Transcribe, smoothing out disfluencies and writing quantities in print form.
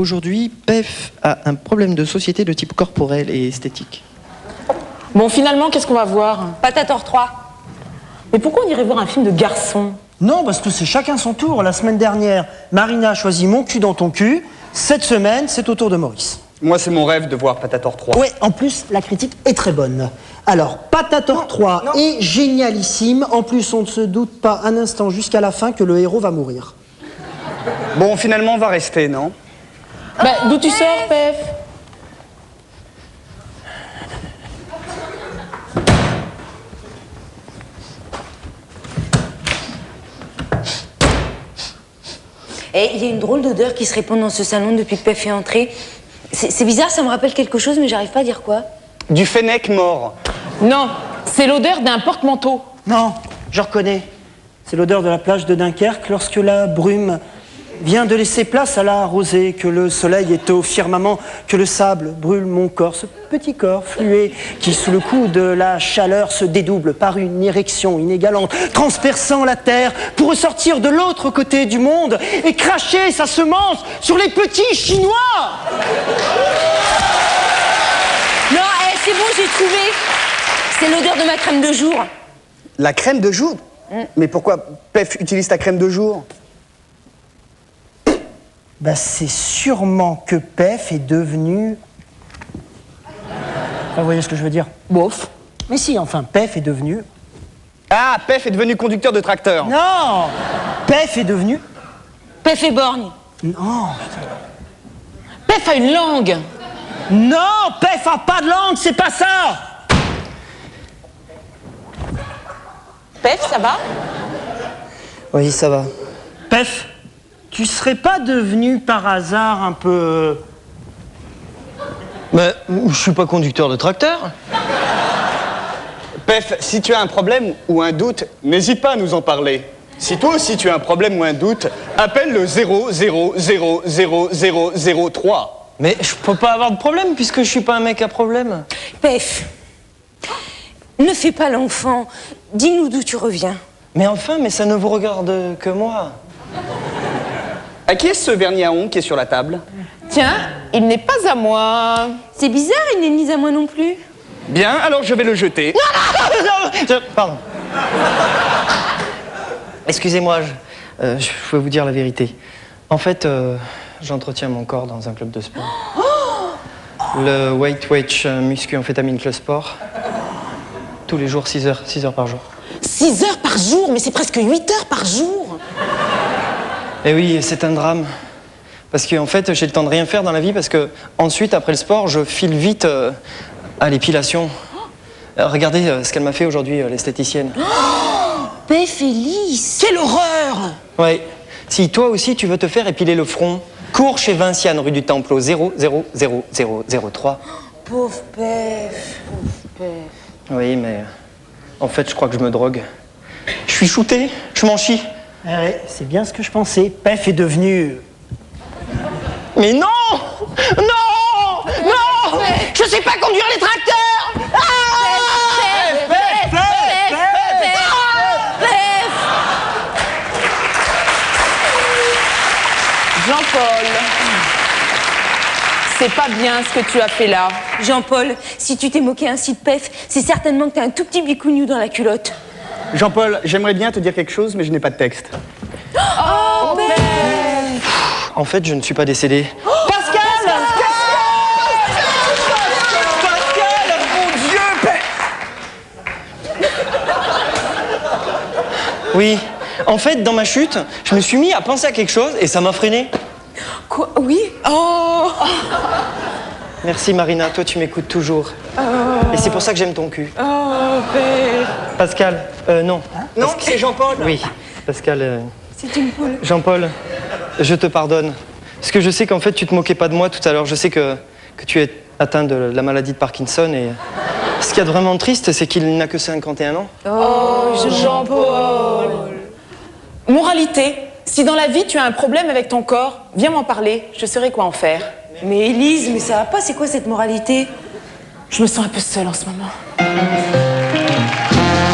Aujourd'hui, Pef a un problème de société de type corporel et esthétique. Bon, finalement, qu'est-ce qu'on va voir? Patator 3. Mais pourquoi on irait voir un film de garçon? Non, parce que c'est chacun son tour. La semaine dernière, Marina a choisi Mon cul dans ton cul. Cette semaine, c'est au tour de Maurice. Moi, c'est mon rêve de voir Patator 3. Ouais, en plus, la critique est très bonne. Alors, Patator 3 est génialissime. En plus, on ne se doute pas un instant jusqu'à la fin que le héros va mourir. Bon, finalement, on va rester, non? Bah, d'où tu sors, Pef? Et il y a une drôle d'odeur qui se répand dans ce salon depuis que Pef est entré. C'est bizarre, ça me rappelle quelque chose, mais j'arrive pas à dire quoi. Du fennec mort. Non, c'est l'odeur d'un porte-manteau. Non, je reconnais. C'est l'odeur de la plage de Dunkerque lorsque la brume vient de laisser place à la rosée, que le soleil est au firmament, que le sable brûle mon corps, ce petit corps fluet qui, sous le coup de la chaleur, se dédouble par une érection inégalante, transperçant la terre pour ressortir de l'autre côté du monde et cracher sa semence sur les petits Chinois. Non, c'est bon, j'ai trouvé. C'est l'odeur de ma crème de jour. La crème de jour? Mais pourquoi Pef utilise ta crème de jour? Bah, c'est sûrement que Pef est devenu... Enfin, vous voyez ce que je veux dire? Bof. Mais si, enfin, Pef est devenu... Ah, Pef est devenu conducteur de tracteur. Non! Pef est devenu... Pef et borgne. Non! Pef a une langue. Non! Pef a pas de langue, c'est pas ça! Pef, ça va? Oui, ça va. Pef, tu serais pas devenu par hasard un peu... Mais je suis pas conducteur de tracteur. Pef, si tu as un problème ou un doute, n'hésite pas à nous en parler. Si toi aussi tu as un problème ou un doute, appelle le 0000003. Mais je peux pas avoir de problème puisque je suis pas un mec à problème. Pef, ne fais pas l'enfant. Dis-nous d'où tu reviens. Mais enfin, mais ça ne vous regarde que moi. À qui est ce vernis à ongles qui est sur la table? Tiens, il n'est pas à moi. C'est bizarre, il n'est ni à moi non plus. Bien, alors je vais le jeter. Pardon. Excusez-moi, je vais vous dire la vérité. En fait, j'entretiens mon corps dans un club de sport. Le Weight Watch Muscu Amphétamine Club Sport. Tous les jours, 6 heures par jour. 6 heures par jour, mais c'est presque 8 heures par jour. Et oui, c'est un drame. Parce qu'en fait, j'ai le temps de rien faire dans la vie parce que ensuite, après le sport, je file vite à l'épilation. Regardez ce qu'elle m'a fait aujourd'hui, l'esthéticienne. Pef et lisse. Quelle horreur! Ouais. Si toi aussi tu veux te faire épiler le front, cours chez Vinciane, rue du Temple, au 00003. Pauvre Pef, pauvre Pef. Oui, mais en fait, je crois que je me drogue. Je suis shooté, je m'en chie. Ouais, c'est bien ce que je pensais. Pef est devenu... Mais non! Non! Non! Je sais pas conduire les tracteurs! Jean-Paul, c'est pas bien ce que tu as fait là. Jean-Paul, si tu t'es moqué ainsi de Pef, c'est certainement que t'as un tout petit bicouignou dans la culotte. Jean-Paul, j'aimerais bien te dire quelque chose, mais je n'ai pas de texte. Oh, Pef! En fait, je ne suis pas décédé. Pascal! Mon Dieu, Pef! Oui. En fait, dans ma chute, je me suis mis à penser à quelque chose et ça m'a freiné. Quoi? Oui? Oh! Merci Marina, toi tu m'écoutes toujours. Et c'est pour ça que j'aime ton cul. Oh, Pef! Pascal, non. Non, c'est Jean-Paul. Oui, Pascal. C'est une poule. Jean-Paul, je te pardonne. Parce que je sais qu'en fait, tu te moquais pas de moi tout à l'heure. Je sais que tu es atteint de la maladie de Parkinson. Et ce qu'il y a de vraiment triste, c'est qu'il n'a que 51 ans. Oh, Jean-Paul! Moralité, si dans la vie tu as un problème avec ton corps, viens m'en parler, je saurai quoi en faire. Mais Élise, mais ça va pas, c'est quoi cette moralité? Je me sens un peu seule en ce moment.